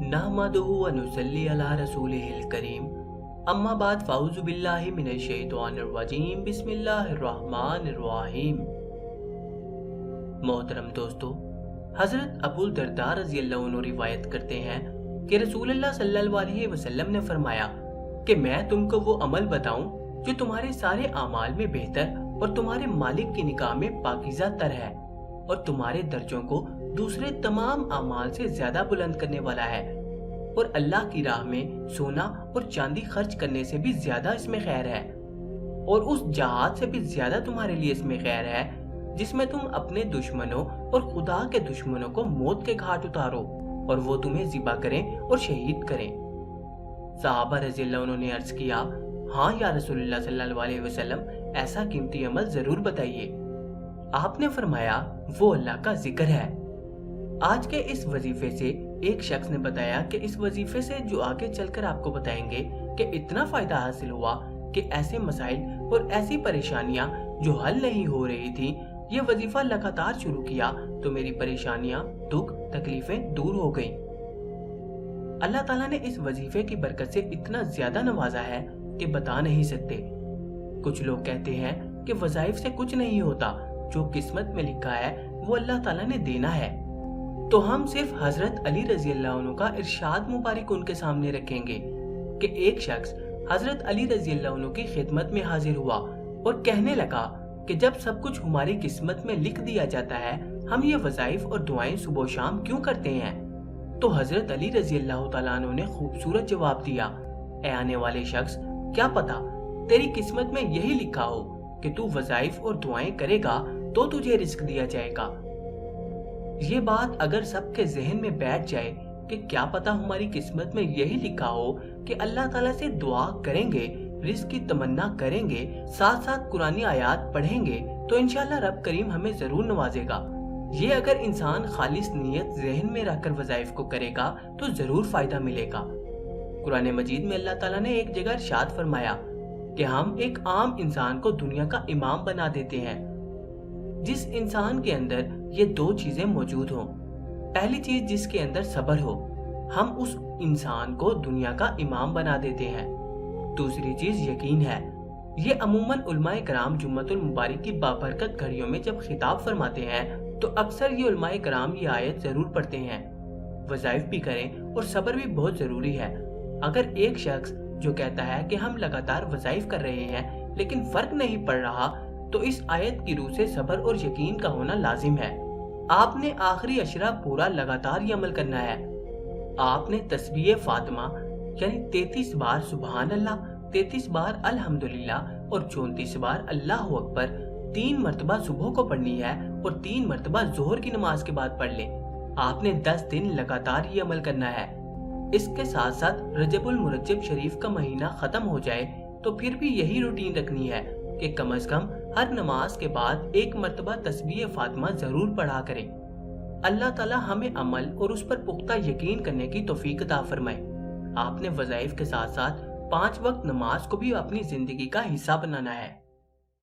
नहमदुहु व नुसल्ली अला रसूलिहिल करीम अम्मा बाद फ़अऊज़ु बिल्लाहि मिनश शैतानिर रजीम बिस्मिल्लाहिर रहमानिर रहीम। मोहतरम दोस्तों, हज़रत अबू दरदा रज़ियल्लाहु अन्हु रिवायत करते हैं कि रसूलुल्लाह सल्लल्लाहु अलैहि वसल्लम ने फरमाया कि मैं तुमको वो अमल बताऊं जो तुम्हारे सारे आमाल में बेहतर और तुम्हारे मालिक की निगाह में पाकीज़ा तर है और तुम्हारे दर्जों को दूसरे तमाम आमाल से ज्यादा बुलंद करने वाला है, और अल्लाह की राह में सोना और चांदी खर्च करने से भी ज्यादा इसमें खैर है, और उस जहाद से भी ज्यादा तुम्हारे लिए इसमें खैर है जिसमें तुम अपने दुश्मनों और खुदा के दुश्मनों को मौत के घाट उतारो और वो तुम्हें ज़िबा करें और शहीद करें। सहाबा रज़ियल्लाहु अन्हुम ने अर्ज किया, हाँ या रसूलुल्लाह सल्लल्लाहु अलैहि वसल्लम, ऐसा कीमती अमल जरूर बताइए। आपने फरमाया, वो अल्लाह का जिक्र है। आज के इस वजीफे से एक शख्स ने बताया कि इस वजीफे से जो आगे चलकर आपको बताएंगे कि इतना फायदा हासिल हुआ कि ऐसे मसाइल और ऐसी परेशानियां जो हल नहीं हो रही थी, ये वजीफा लगातार शुरू किया तो मेरी परेशानियां, दुख, तकलीफें दूर हो गईं। अल्लाह ताला ने इस वजीफे की बरकत से इतना ज्यादा नवाजा है कि बता नहीं सकते। कुछ लोग कहते हैं कि वज़ाइफ से कुछ नहीं होता, जो किस्मत में लिखा है वो अल्लाह ताला ने देना है। तो हम सिर्फ हजरत अली रज़ियल्लाहु अन्हु का इरशाद मुबारक उनके सामने रखेंगे कि एक शख्स हजरत अली रज़ियल्लाहु अन्हु की खिदमत में हाजिर हुआ और कहने लगा कि जब सब कुछ हमारी किस्मत में लिख दिया जाता है, हम ये वज़ाइफ और दुआएं सुबह शाम क्यों करते हैं? तो हजरत अली रज़ियल्लाहु ताला अन्हु ने खूबसूरत जवाब दिया, ए आने वाले शख्स, क्या पता तेरी किस्मत में यही लिखा हो कि तू वज़ाइफ और दुआएं करेगा तो तुझे रिस्क दिया जाएगा। ये बात अगर सबके जहन में बैठ जाए कि क्या पता हमारी किस्मत में यही लिखा हो कि अल्लाह ताला से दुआ करेंगे, रिस्क की तमन्ना करेंगे, साथ साथ कुरानी आयात पढ़ेंगे, तो इंशाल्लाह रब करीम हमें जरूर नवाजेगा। ये अगर इंसान खालिस नियत जहन में रखकर वज़ाइफ को करेगा तो जरूर फायदा मिलेगा। कुरान मजीद में अल्लाह ताला ने एक जगह इरशाद फरमाया कि हम एक आम इंसान को दुनिया का इमाम बना देते हैं। जिस इंसान के अंदर ये दो चीजें मौजूद हों, पहली चीज जिसके अंदर सब्र हो, हम उस इंसान को दुनिया का इमाम बना देते हैं। दूसरी चीज यकीन है। ये अमूमन उलमाए कराम जुम्मतुल मुबारक की बाबरकत घड़ियों में जब खिताब फरमाते हैं तो अक्सर ये उलमाए कराम ये आयत जरूर पढ़ते हैं, वज़ाइफ भी करें और सब्र भी बहुत जरूरी है। अगर एक शख्स जो कहता है कि हम लगातार वज़ाइफ कर रहे हैं लेकिन फर्क नहीं पड़ रहा, तो इस आयत की रूह से सब्र और यकीन का होना लाजिम है। आपने आखिरी अशरा पूरा लगातार ये अमल करना है। आपने तस्बीह फातिमा यानी 33 बार सुबहान अल्लाह, 33 बार अल्हम्दुलिल्लाह और 34 बार अल्लाहु अकबर 3 मरतबा सुबह को पढ़नी है और 3 मरतबा जोहर की नमाज के बाद पढ़ ले। आपने 10 दिन लगातार ये अमल करना है। इसके साथ साथ रजबुल मुरज्जब शरीफ का महीना खत्म हो जाए तो फिर भी यही रूटीन रखनी है कि कम से कम हर नमाज के बाद 1 मरतबा तस्बीह फातिमा जरूर पढ़ा करें। अल्लाह ताला हमें अमल और उस पर पुख्ता यकीन करने की तौफीक अता फरमाए। आपने वज़ाइफ के साथ साथ 5 वक्त नमाज को भी अपनी जिंदगी का हिस्सा बनाना है।